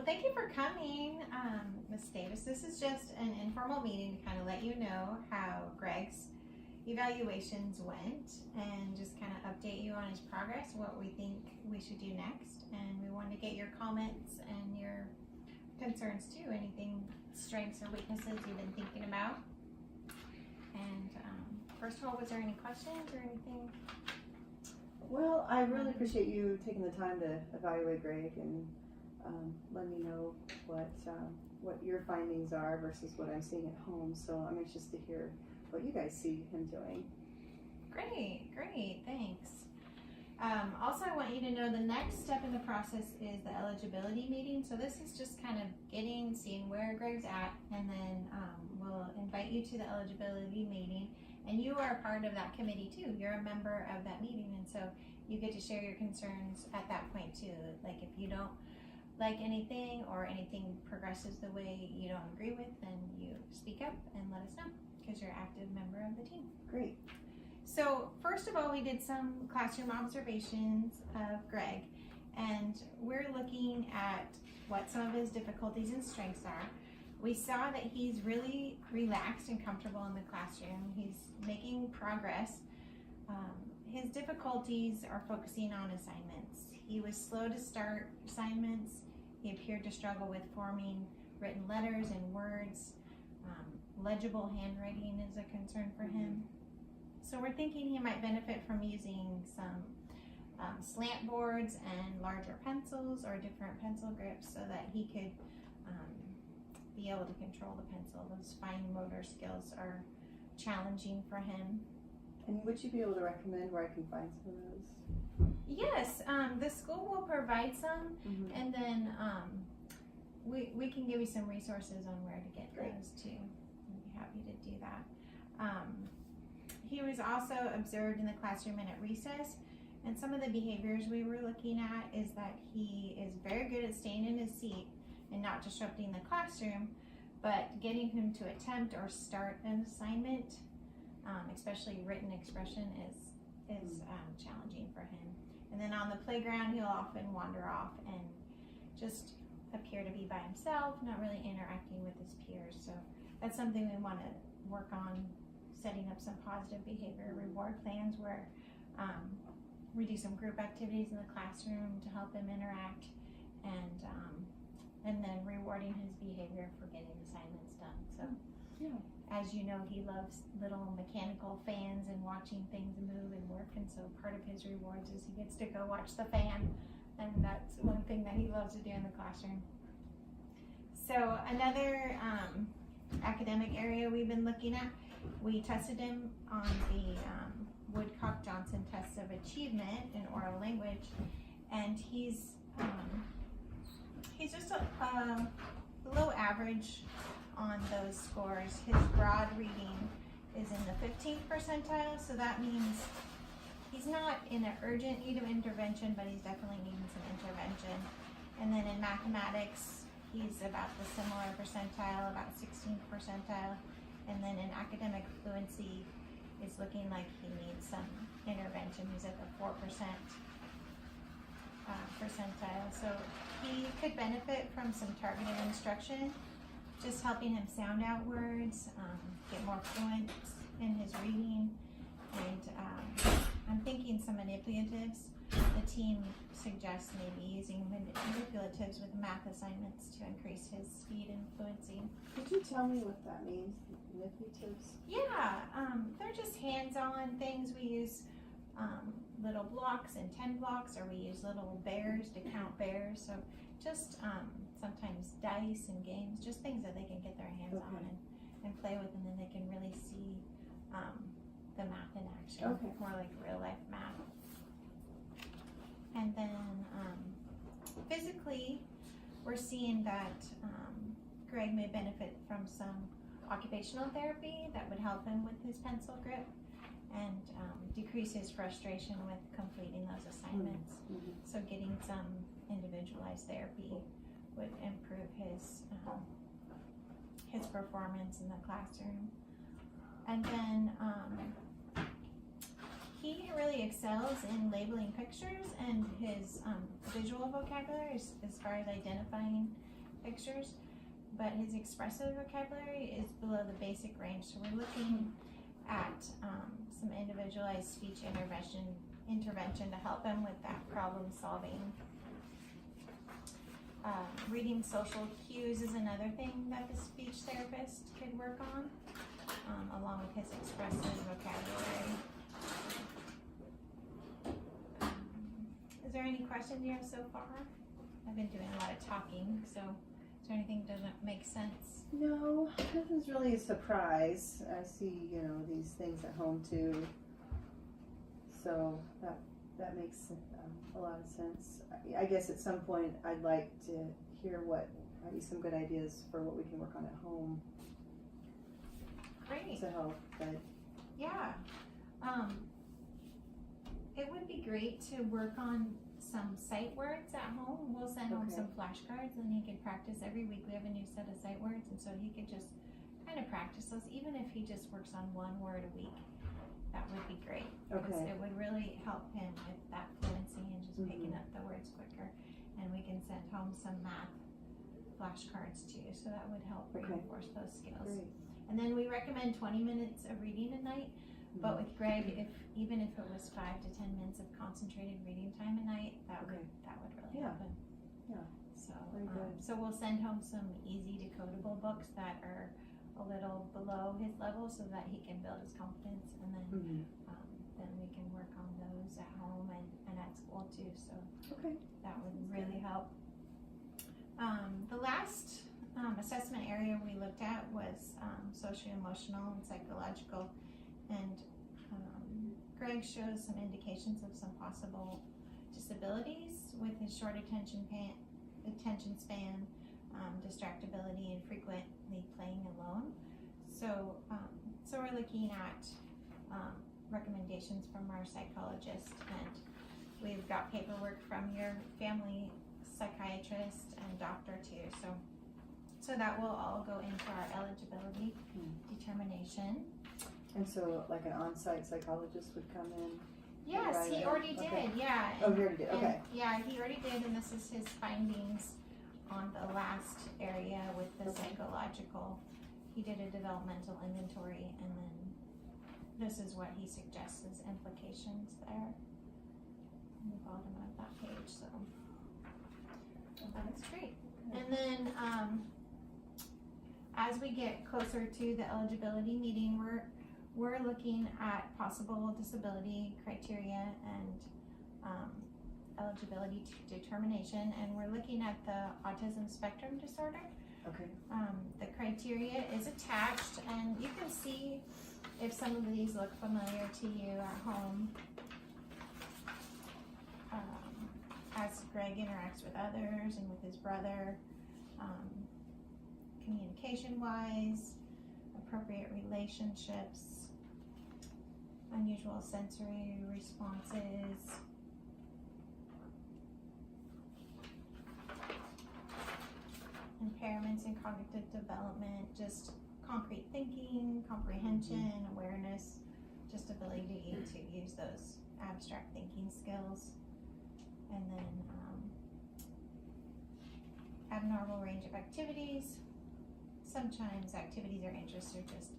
Well, thank you for coming, Ms. Davis. This is just an informal meeting to kind of let you know how Greg's evaluations went and just kind of update you on his progress, what we think we should do next. And we wanted to get your comments and your concerns too, anything, strengths or weaknesses you've been thinking about. And first of all, was there any questions or anything? Well, I really appreciate you taking the time to evaluate Greg and let me know what your findings are versus what I'm seeing at home. So I'm anxious to hear what you guys see him doing. Great, thanks. Also, I want you to know the next step in the process is the eligibility meeting. So this is just kind of seeing where Greg's at, and then we'll invite you to the eligibility meeting. And you are a part of that committee too. You're a member of that meeting, and so you get to share your concerns at that point too. Like if you don't like anything or anything progresses the way you don't agree with, then you speak up and let us know because you're an active member of the team. Great. So first of all, we did some classroom observations of Greg, and we're looking at what some of his difficulties and strengths are. We saw that he's really relaxed and comfortable in the classroom. He's making progress. His difficulties are focusing on assignments. He was slow to start assignments. He appeared to struggle with forming written letters and words. Legible handwriting is a concern for him. So we're thinking he might benefit from using some slant boards and larger pencils or different pencil grips so that he could be able to control the pencil. Those fine motor skills are challenging for him. And would you be able to recommend where I can find some of those? Yes, the school will provide some, and then we can give you some resources on where to get those too. I'd be happy to do that. He was also observed in the classroom and at recess, and some of the behaviors we were looking at is that he is very good at staying in his seat and not disrupting the classroom, but getting him to attempt or start an assignment, especially written expression, is challenging for him. And then on the playground, he'll often wander off and just appear to be by himself, not really interacting with his peers. So that's something we want to work on, setting up some positive behavior reward plans where we do some group activities in the classroom to help him interact, and then rewarding his behavior for getting assignments done. So, as you know, he loves little mechanical fans and watching things move and work, and so part of his rewards is he gets to go watch the fan, and that's one thing that he loves to do in the classroom. So another academic area we've been looking at, we tested him on the Woodcock-Johnson tests of achievement in oral language, and he's just a below average on those scores. His broad reading is in the 15th percentile, so that means he's not in an urgent need of intervention, but he's definitely needing some intervention. And then in mathematics, he's about the similar percentile, about 16th percentile. And then in academic fluency, it's looking like he needs some intervention. He's at the 4% percentile. So he could benefit from some targeted instruction, just helping him sound out words, get more fluent in his reading. And I'm thinking some manipulatives. The team suggests maybe using manipulatives with math assignments to increase his speed and fluency. Could you tell me what that means, manipulatives? Yeah, they're just hands-on things. We use little blocks and 10 blocks, or we use little bears to count bears. So just sometimes dice and games, just things that they can get their hands on and play with, and then they can really see the math in action, more like real-life math. And then physically, we're seeing that Greg may benefit from some occupational therapy that would help him with his pencil grip and decrease his frustration with completing those assignments. So getting some individualized therapy would improve his performance in the classroom. And then he really excels in labeling pictures, and his visual vocabulary as far as identifying pictures, but his expressive vocabulary is below the basic range. So we're looking at some individualized speech intervention to help him with that problem solving. Reading social cues is another thing that the speech therapist could work on, along with his expressive vocabulary. Is there any questions you have so far? I've been doing a lot of talking, so is there anything that doesn't make sense? No, nothing's really a surprise. I see, these things at home too. So that makes a lot of sense. I guess at some point I'd like to hear maybe some good ideas for what we can work on at home Great. to help. But Yeah. It would be great to work on some sight words at home. We'll send home Okay. some flashcards and he can practice every week. We have a new set of sight words, and so he could just kind of practice those, even if he just works on one word a week. That would be great. Because Okay. it would really help him with that fluency and just picking up the words quicker. And we can send home some math flashcards too, so that would help Okay. reinforce those skills. great. And then we recommend 20 minutes of reading a night. But with Greg, even if it was 5 to 10 minutes of concentrated reading time a night, that would really Yeah. help him. Yeah. So Very good. so we'll send home some easy decodable books that are a little below his level, so that he can build his confidence, and then then we can work on those at home and at school too. So Okay. that would Sounds really good. help. The last assessment area we looked at was socio-emotional and psychological, and Greg shows some indications of some possible disabilities with his short attention span, distractibility, and frequently playing alone. So we're looking at recommendations from our psychologist, and we've got paperwork from your family psychiatrist and doctor too. So that will all go into our eligibility determination. And so, like an on-site psychologist would come in? Yes, Right, he right. already Okay. did, yeah. Oh, he already did, and- okay. Yeah, he already did, and this is his findings on the last area with the Okay. psychological. He did a developmental inventory, and then this is what he suggests as implications there on the bottom of that page, so that's great. And then, as we get closer to the eligibility meeting, we're looking at possible disability criteria and eligibility determination, and we're looking at the autism spectrum disorder. Okay. The criteria is attached, and you can see if some of these look familiar to you at home. As Greg interacts with others and with his brother, communication-wise, appropriate relationships, unusual sensory responses, impairments in cognitive development, just concrete thinking, comprehension, awareness, just ability to use those abstract thinking skills, and then abnormal range of activities. Sometimes activities or interests are just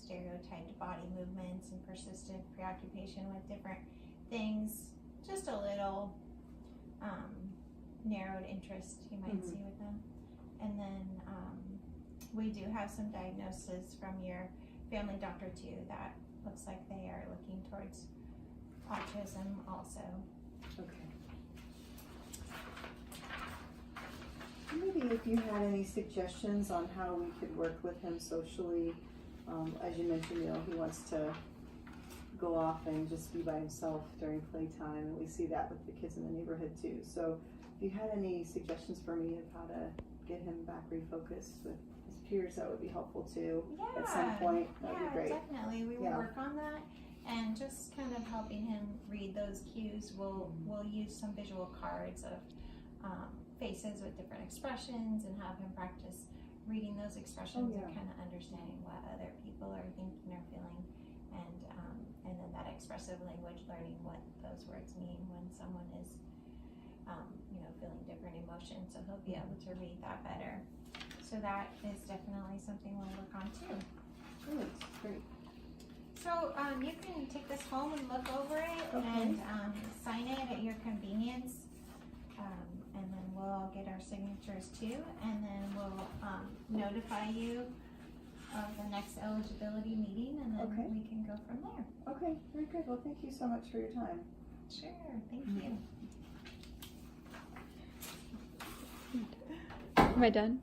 stereotyped body movements and persistent preoccupation with different things, just a little narrowed interest you might see with them. And then we do have some diagnoses from your family doctor too that looks like they are looking towards autism also. Okay. Maybe if you had any suggestions on how we could work with him socially, as you mentioned, he wants to go off and just be by himself during playtime, and we see that with the kids in the neighborhood too. So if you had any suggestions for me of how to get him back refocused with his peers, that would be helpful too. At some point, that would be great. Definitely. We will work on that, and just kind of helping him read those cues. We'll use some visual cards of faces with different expressions, and have him practice reading those expressions and kind of understanding what other people are thinking or feeling, and then that expressive language, learning what those words mean when someone is feeling different. motion, so he'll be able to read that better. So that is definitely something we'll work on too. Great. So you can take this home and look over it and sign it at your convenience. And then we'll get our signatures too, and then we'll notify you of the next eligibility meeting, and then we can go from there. Okay, very good. Well, thank you so much for your time. Sure, thank you. Am I done?